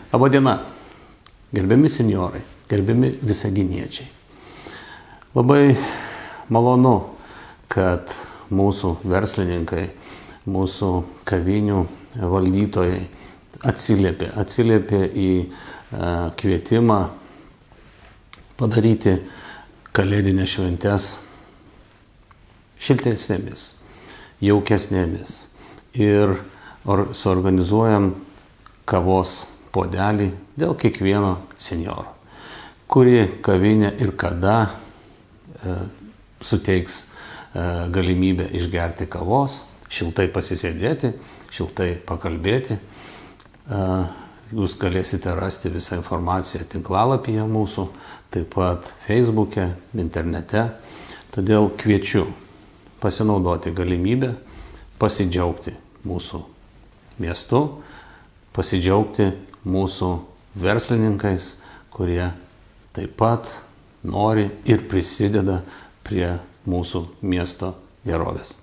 Labadiena, gerbiami senjorai, gerbiami visaginiečiai. Labai malonu, kad mūsų verslininkai, mūsų kavinių valdytojai atsiliepė į kvietimą padaryti kalėdinės šventes šiltesnėmis, jaukesnėmis ir suorganizuojam kavos puodelį dėl kiekvieno senjoro, kuri kavinė ir kada suteiks galimybę išgerti kavos, šiltai pasisėdėti, šiltai pakalbėti. Jūs galėsite rasti visą informaciją tinklalapyje mūsų, taip pat Facebook'e, internete. Todėl kviečiu pasinaudoti galimybę, pasidžiaugti mūsų miestu, pasidžiaugti mūsų verslininkais, kurie taip pat nori ir prisideda prie mūsų miesto gerovės.